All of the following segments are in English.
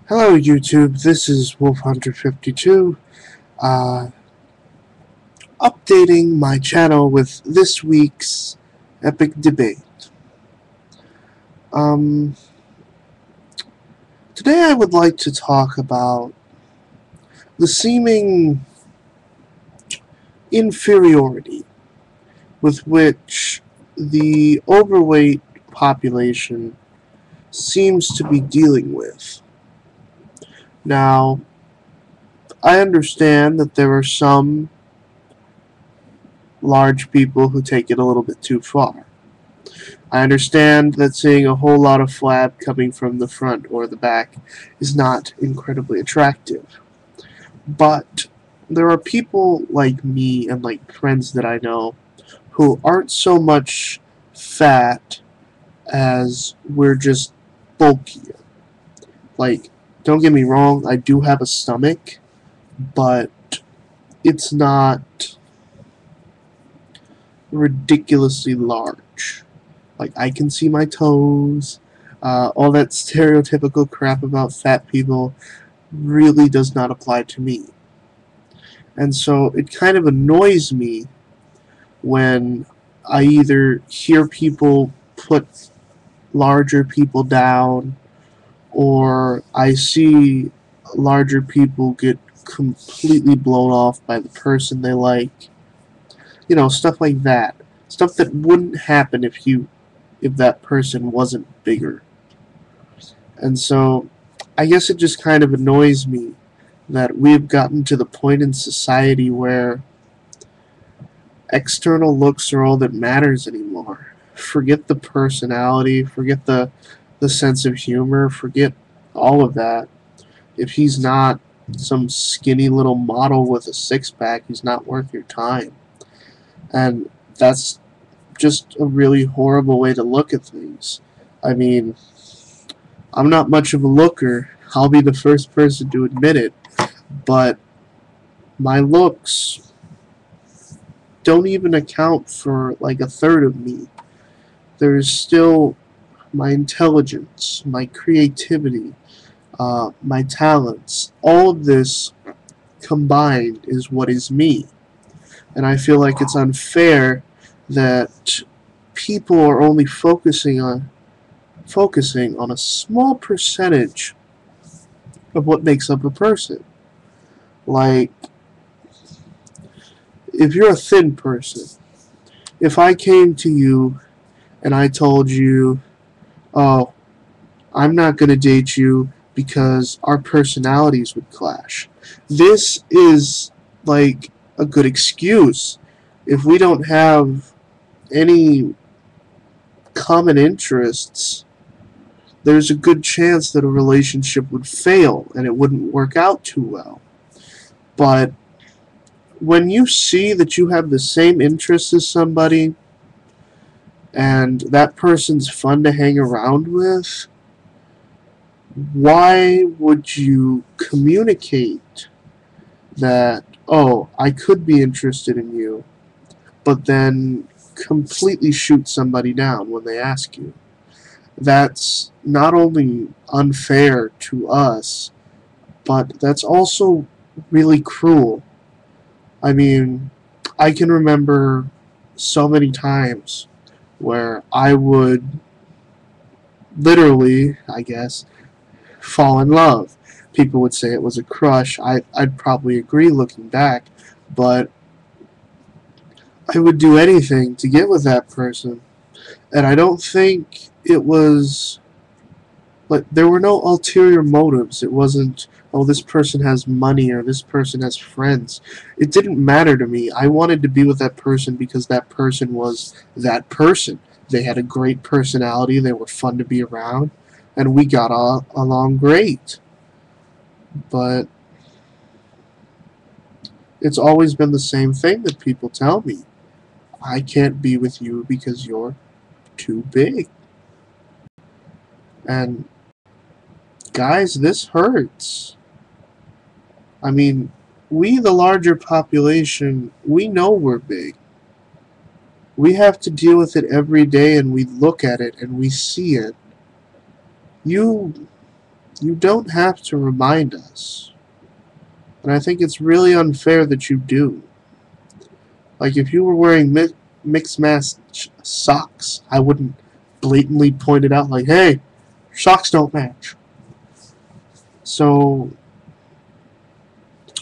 Hello YouTube, this is WolfHunter52, updating my channel with this week's epic debate. Today I would like to talk about the seeming inferiority with which the overweight population seems to be dealing with. Now, I understand that there are some large people who take it a little bit too far. I understand that seeing a whole lot of flab coming from the front or the back is not incredibly attractive. But there are people like me and like friends that I know who aren't so much fat as we're just bulkier. Like, don't get me wrong, I do have a stomach, but it's not ridiculously large. Like, I can see my toes. All that stereotypical crap about fat people really does not apply to me. And so it kind of annoys me when I either hear people put larger people down, or I see larger people get completely blown off by the person they like. You know, stuff like that. Stuff that wouldn't happen if that person wasn't bigger. And so I guess it just kind of annoys me that we've gotten to the point in society where external looks are all that matters anymore. Forget the personality, forget the sense of humor, forget all of that. If he's not some skinny little model with a six-pack, he's not worth your time. And that's just a really horrible way to look at things. I mean, I'm not much of a looker. I'll be the first person to admit it. But my looks don't even account for like a third of me. There's still my intelligence, my creativity, my talents. All of this combined is what is me. And I feel like it's unfair that people are only focusing on a small percentage of what makes up a person. Like, if you're a thin person, if I came to you and I told you, oh, I'm not going to date you because our personalities would clash. This is like a good excuse. If we don't have any common interests, there's a good chance that a relationship would fail and it wouldn't work out too well. But when you see that you have the same interests as somebody and that person's fun to hang around with, why would you communicate that, oh, I could be interested in you, but then completely shoot somebody down when they ask you? That's not only unfair to us, but that's also really cruel. I mean, I can remember so many times where I would literally, I guess, fall in love. People would say it was a crush. I'd probably agree looking back, but I would do anything to get with that person. And I don't think it was, like, there were no ulterior motives. It wasn't, oh, this person has money or this person has friends. It didn't matter to me. I wanted to be with that person because that person was that person. They had a great personality, they were fun to be around, and we got along great. But it's always been the same thing that people tell me. I can't be with you because you're too big. And guys, this hurts. I mean, we, the larger population, we know we're big. We have to deal with it every day, and we look at it and we see it. You You don't have to remind us. And I think it's really unfair that you do. Like, if you were wearing mixed match socks, I wouldn't blatantly point it out like, hey, your socks don't match. So,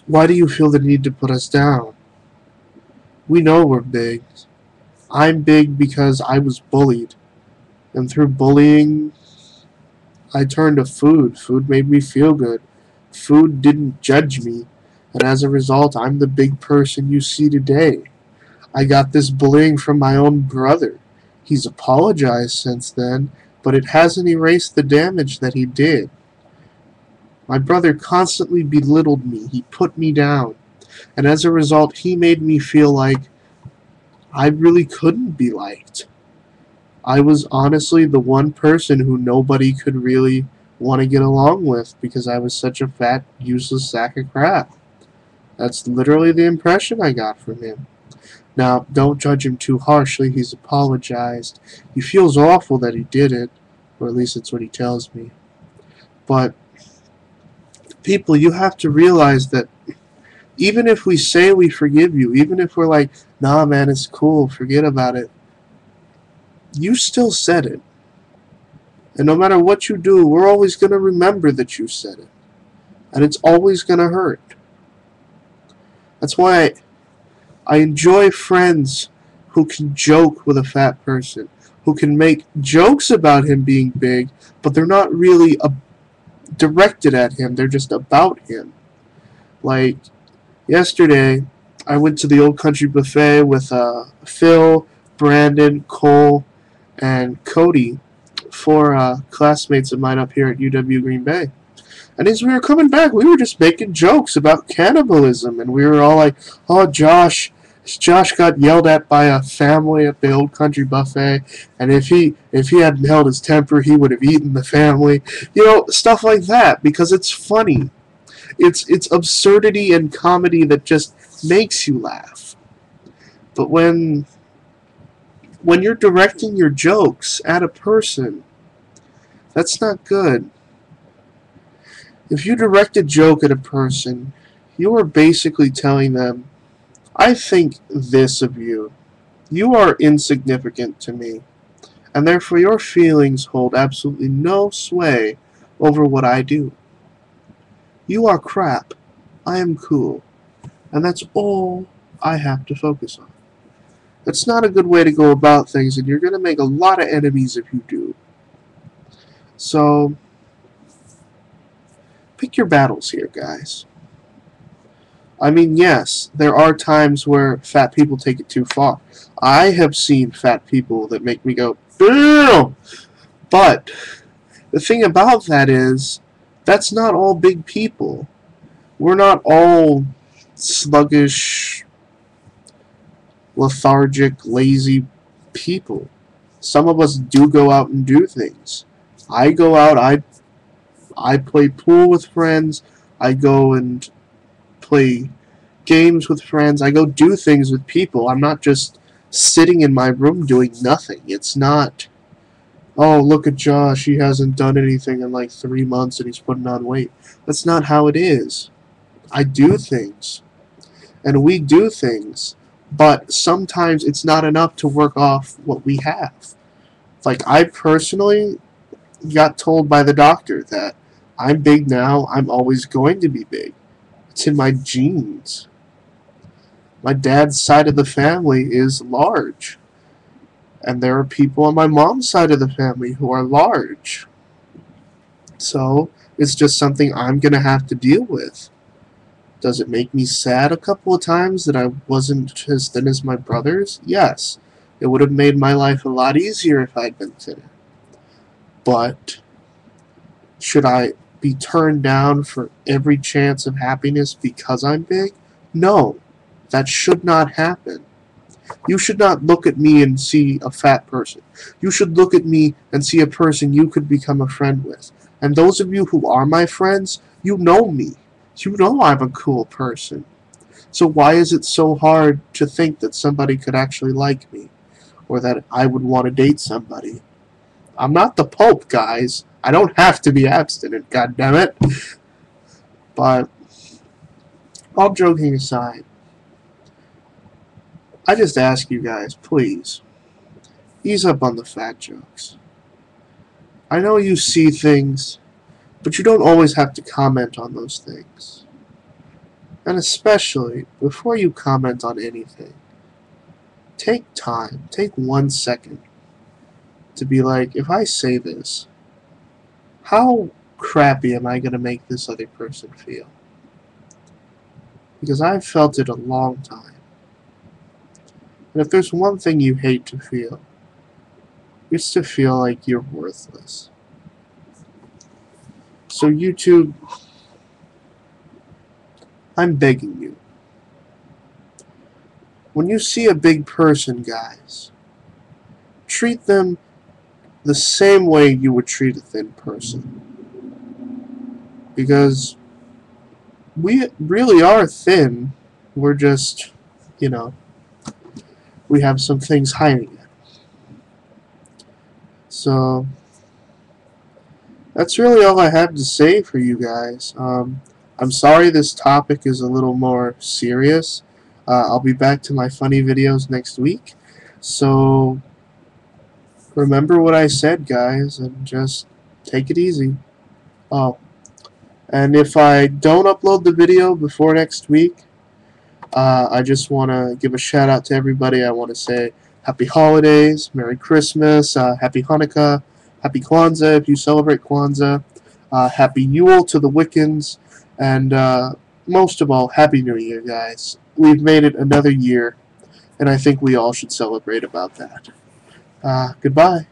why do you feel the need to put us down? We know we're big. I'm big because I was bullied. And through bullying, I turned to food. Food made me feel good. Food didn't judge me. And as a result, I'm the big person you see today. I got this bullying from my own brother. He's apologized since then, but it hasn't erased the damage that he did. My brother constantly belittled me. He put me down. And as a result, he made me feel like I really couldn't be liked. I was honestly the one person who nobody could really want to get along with because I was such a fat, useless sack of crap. That's literally the impression I got from him. Now, don't judge him too harshly. He's apologized. He feels awful that he did it, or at least that's what he tells me. But, people, you have to realize that even if we say we forgive you, even if we're like, nah, man, it's cool, forget about it, you still said it. And no matter what you do, we're always going to remember that you said it. And it's always going to hurt. That's why I enjoy friends who can joke with a fat person, who can make jokes about him being big, but they're not really directed at him, they're just about him. Like, yesterday, I went to the Old Country Buffet with Phil, Brandon, Cole, and Cody, four classmates of mine up here at UW Green Bay. And as we were coming back, we were just making jokes about cannibalism, and we were all like, oh, Josh got yelled at by a family at the Old Country Buffet, and if he hadn't held his temper, he would have eaten the family. You know, stuff like that, because it's funny. It's absurdity and comedy that just makes you laugh. But when you're directing your jokes at a person, that's not good. If you direct a joke at a person, you are basically telling them, I think this of you. You are insignificant to me, and therefore your feelings hold absolutely no sway over what I do. You are crap. I am cool. And that's all I have to focus on. That's not a good way to go about things, and you're going to make a lot of enemies if you do. So, pick your battles here, guys. I mean, yes, there are times where fat people take it too far. I have seen fat people that make me go, damn! But the thing about that is, that's not all big people. We're not all sluggish, lethargic, lazy people. Some of us do go out and do things. I go out, I play pool with friends, I go and play games with friends, I go do things with people. I'm not just sitting in my room doing nothing. It's not, oh, look at Josh, he hasn't done anything in like 3 months and he's putting on weight. That's not how it is. I do things. And we do things. But sometimes it's not enough to work off what we have. Like, I personally got told by the doctor that I'm big now, I'm always going to be big. It's in my genes. My dad's side of the family is large. And there are people on my mom's side of the family who are large. So, it's just something I'm going to have to deal with. Does it make me sad a couple of times that I wasn't as thin as my brothers? Yes. It would have made my life a lot easier if I'd been thinner. But should I be turned down for every chance of happiness because I'm big? No. That should not happen. You should not look at me and see a fat person. You should look at me and see a person you could become a friend with. And those of you who are my friends, you know me. You know I'm a cool person. So why is it so hard to think that somebody could actually like me? Or that I would want to date somebody? I'm not the Pope, guys. I don't have to be abstinent, goddammit. But all joking aside, I just ask you guys, please, ease up on the fat jokes. I know you see things, but you don't always have to comment on those things. And especially, before you comment on anything, take time, take 1 second to be like, if I say this, how crappy am I going to make this other person feel? Because I've felt it a long time. And if there's one thing you hate to feel, it's to feel like you're worthless. So YouTube, I'm begging you. When you see a big person, guys, treat them the same way you would treat a thin person. Because we really are thin. We're just, we have some things hiding it. So that's really all I have to say for you guys. I'm sorry this topic is a little more serious. I'll be back to my funny videos next week. So remember what I said, guys, and just take it easy. Oh, and if I don't upload the video before next week, I just want to give a shout out to everybody. I want to say Happy Holidays, Merry Christmas, Happy Hanukkah, Happy Kwanzaa if you celebrate Kwanzaa, Happy Yule to the Wiccans, and most of all, Happy New Year, guys. We've made it another year, and I think we all should celebrate about that. Goodbye.